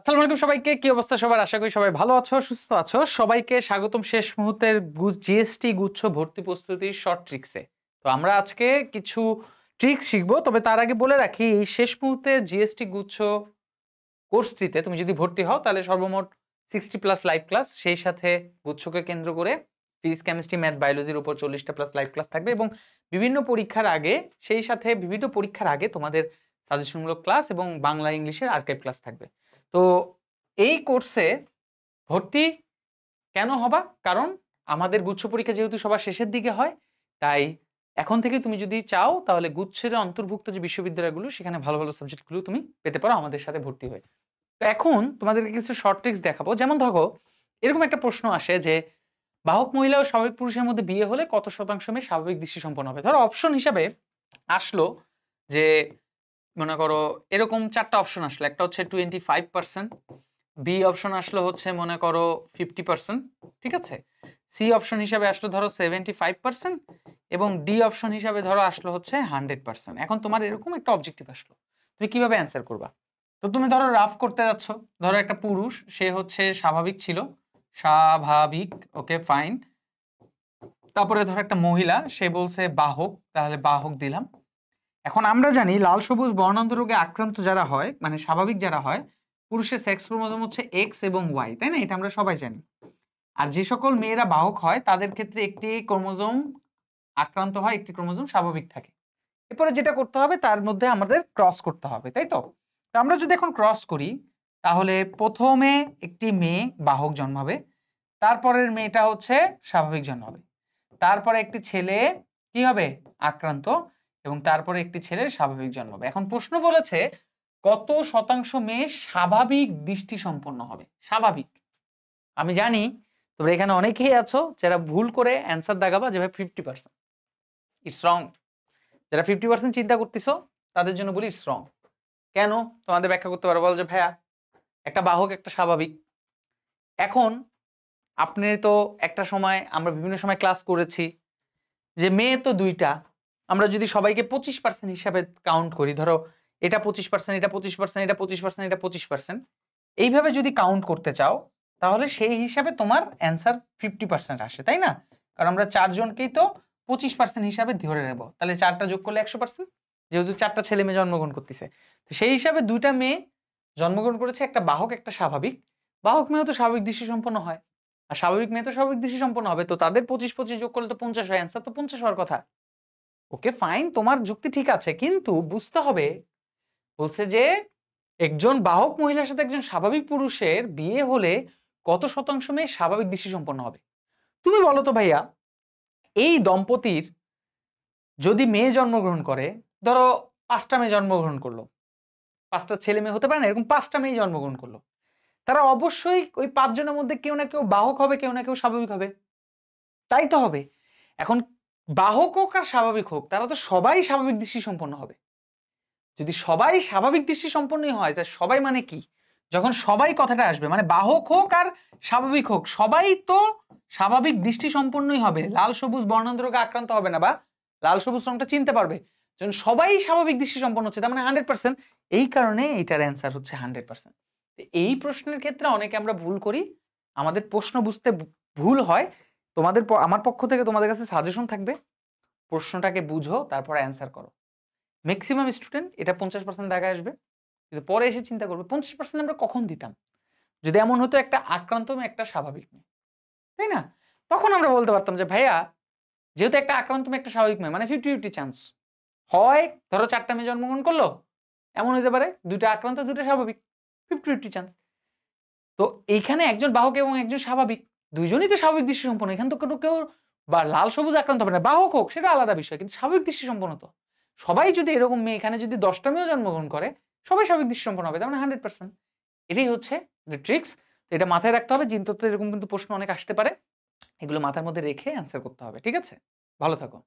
আসসালামু আলাইকুম সবাইকে। কি অবস্থা সবার? আশা করি সবাই ভালো আছো, সুস্থ আছো। সবাইকে স্বাগতম শেষ মুহূর্তের জিএসটি গুচ্ছ ভর্তি প্রস্তুতির শর্ট ট্রিক্সে। তো আমরা আজকে কিছু ট্রিক্স শিখবো। তবে তার আগে বলে রাখি এই শেষ মুহূর্তে জিএসটি গুচ্ছ কোর্সটিতে তুমি যদি ভর্তি হও তাহলে সর্বমোট 60 প্লাস লাইভ ক্লাস, সেই সাথে গুচ্ছকে কেন্দ্র করে ফিজিক্স, কেমিস্ট্রি, ম্যাথ, বায়োলজির উপর 40টা প্লাস লাইভ ক্লাস থাকবে এবং বিভিন্ন পরীক্ষার আগে, সেই সাথে বিভিন্ন পরীক্ষার আগে তোমাদের সাজেশনমূলক ক্লাস এবং বাংলা ইংলিশের আর্কাইভ ক্লাস থাকবে। তো এই কোর্সে ভর্তি কেন হবা? কারণ আমাদের গুচ্ছ পরীক্ষা যেহেতু সবার শেষের দিকে হয়, তাই এখন থেকে তুমি যদি চাও তাহলে গুচ্ছের অন্তর্ভুক্ত যে বিশ্ববিদ্যালয়গুলো সেখানে ভালো ভালো সাবজেক্টগুলো তুমি পেতে পারো আমাদের সাথে ভর্তি হয়ে। তো এখন তোমাদেরকে কিছু শর্ট ট্রিক্স দেখাবো। যেমন ধরো এরকম একটা প্রশ্ন আসে যে বাহক মহিলা ও স্বাভাবিক পুরুষের মধ্যে বিয়ে হলে কত শতাংশ মেয়ে স্বাভাবিক দৃষ্টি সম্পন্ন হবে? ধরো অপশন হিসাবে আসলো যে মনে করো এরকম 4টা অপশন আসলো। একটা হচ্ছে 25%, বি অপশন আসলো হচ্ছে মনে করো 50%, ঠিক আছে? সি অপশন হিসাবে আসলো ধরো 75% এবং ডি অপশন হিসাবে ধরো আসলো হচ্ছে 100%। এখন তোমার এরকম একটা অবজেক্টিভ আসলো, তুমি কিভাবে অ্যান্সার করবা? তো তুমি ধরো রাফ করতে যাচ্ছ, ধরো একটা পুরুষ, সে হচ্ছে স্বাভাবিক ছিল, স্বাভাবিক, ওকে ফাইন। তারপরে ধরো একটা মহিলা, সে বলছে বাহক, তাহলে বাহক দিলাম। এখন আমরা জানি লাল সবুজ বর্ণান্ধ রোগে আক্রান্ত যারা হয়, মানে স্বাভাবিক যারা হয়, পুরুষের সেক্স ক্রোমোজোম হচ্ছে এক্স এবং ওয়াই, তাই না? এটা আমরা সবাই জানি। আর যে সকল মেয়েরা বাহক হয় তাদের ক্ষেত্রে একটি ক্রোমোজোম আক্রান্ত হয়, একটি ক্রোমোজোম স্বাভাবিক থাকে। এরপরে যেটা করতে হবে তার মধ্যে আমাদের ক্রস করতে হবে, তাই তো? তো আমরা যদি এখন ক্রস করি তাহলে প্রথমে একটি মেয়ে বাহক জন্মাবে, তারপরের মেয়েটা হচ্ছে স্বাভাবিক জন্মাবে, তারপরে একটি ছেলে কি হবে? আক্রান্ত, এবং তারপরে একটি ছেলে স্বাভাবিক জন্মাবে। এখন প্রশ্ন বলেছে কত শতাংশ মেয়ে স্বাভাবিক দৃষ্টি সম্পন্ন হবে? স্বাভাবিক। আমি জানি তোমরা এখানে অনেকেই আছো যারা ভুল করে অ্যান্সার দাগাবা যে ভাই 50%। It's wrong. যারা 50% চিন্তা করতেছো তাদের জন্য বলি ইটস রং। কেন? তোমাদের ব্যাখ্যা করতে পারো, বল যে ভাইয়া একটা বাহক একটা স্বাভাবিক। এখন আপনি তো একটা সময়, আমরা বিভিন্ন সময় ক্লাস করেছি যে মেয়ে তো দুইটা, আমরা যদি সবাইকে 25% হিসাবে কাউন্ট করি, ধরো এটা 25%, এটা 25%, এটা 25%, এটা 25%, এইভাবে যদি কাউন্ট করতে চাও তাহলে সেই হিসাবে তোমার অ্যান্সার 50% আসে, তাই না? কারণ আমরা 4 জনকেই তো 25% হিসাবে ধরে নেব, তাহলে 4টা যোগ করলে 100%, যেহেতু 4টা ছেলে মেয়ে জন্মগ্রহণ করতেছে। তো সেই হিসাবে 2টা মেয়ে জন্মগ্রহণ করেছে, একটা বাহক একটা স্বাভাবিক। বাহক মেয়েও তো স্বাভাবিক দৃষ্টি সম্পন্ন হয়, আর স্বাভাবিক মেয়ে তো স্বাভাবিক দৃষ্টি সম্পন্ন হবে, তো তাদের 25-25 যোগ করলে তো 50 হয়, অ্যান্সার তো 50 হওয়ার কথা। ওকে ফাইন, তোমার যুক্তি ঠিক আছে, কিন্তু বুঝতে হবে, বলছে যে একজন বাহক মহিলার সাথে একজন স্বাভাবিক পুরুষের বিয়ে হলে কত শতাংশ মেয়ে স্বাভাবিক দৃষ্টি সম্পন্ন হবে? তুমি বলো তো ভাইয়া, এই দম্পতির যদি মেয়ে জন্মগ্রহণ করে, ধরো 5টা মেয়ে জন্মগ্রহণ করলো, 5টা ছেলে মেয়ে হতে পারে না, এরকম 5টা মেয়ে জন্মগ্রহণ করলো, তারা অবশ্যই ওই 5 জনের মধ্যে কেউ না কেউ বাহক হবে, কেউ না কেউ স্বাভাবিক হবে, তাই তো হবে। এখন বাহক হোক আর স্বাভাবিক হোক, তারা তো সবাই স্বাভাবিক দৃষ্টি সম্পন্ন হবে। যদি সবাই স্বাভাবিক দৃষ্টি সম্পন্নই হয়, তা সবাই মানে কি? যখন সবাই কথাটা আসবে, মানে বাহক হোক আর স্বাভাবিক হোক, সবাই তো স্বাভাবিক দৃষ্টি সম্পন্নই হবে, লাল সবুজ বর্ণান্ধ রোগে আক্রান্ত হবে না, বা লাল সবুজ রংটা চিনতে পারবে। যখন সবাই স্বাভাবিক দৃষ্টি সম্পন্ন হচ্ছে, তার মানে 100%। এই কারণে এটার অ্যান্সার হচ্ছে 100%। এই প্রশ্নের ক্ষেত্রে অনেকে আমরা ভুল করি, আমাদের প্রশ্ন বুঝতে ভুল হয়। তোমাদের আমার পক্ষ থেকে তোমাদের কাছে সাজেশন থাকবে, প্রশ্নটাকে বুঝো তারপর অ্যান্সার করো। ম্যাক্সিমাম স্টুডেন্ট এটা 50% জায়গায় আসবে, কিন্তু পরে এসে চিন্তা করবে 50% আমরা কখন দিতাম যদি এমন হতো একটা আক্রান্ত মেয়ে একটা স্বাভাবিক মেয়ে, তাই না? তখন আমরা বলতে পারতাম যে ভাইয়া যেহেতু একটা আক্রান্ত মেয়ে একটা স্বাভাবিক মেয়ে, মানে 50-50 চান্স হয়। ধরো 4টা মেয়ে জন্মগ্রহণ করলো, এমন হতে পারে 2টা আক্রান্ত 2টা স্বাভাবিক, 50-50 চান্স। তো এইখানে একজন বাহক এবং একজন স্বাভাবিক, দুইজনই তো স্বাভাবিক দৃষ্টি সম্পন্ন, এখানে তো কেউ বা লাল সবুজ আক্রান্ত হবে না, বাহক হোক সেটা আলাদা বিষয়, কিন্তু স্বাভাবিক দৃষ্টি সম্পন্ন তো সবাই। যদি এরকম মেয়ে এখানে যদি 10টা মেয়েও জন্মগ্রহণ করে, সবাই স্বাভাবিক দৃষ্টি সম্পন্ন হবে, তার মানে 100%। এটাই হচ্ছে ট্রিক্স। তো এটা মাথায় রাখতে হবে, জিনতত্ত্বে এরকম কিন্তু প্রশ্ন অনেক আসতে পারে, এগুলো মাথার মধ্যে রেখে অ্যান্সার করতে হবে, ঠিক আছে? ভালো থাকো।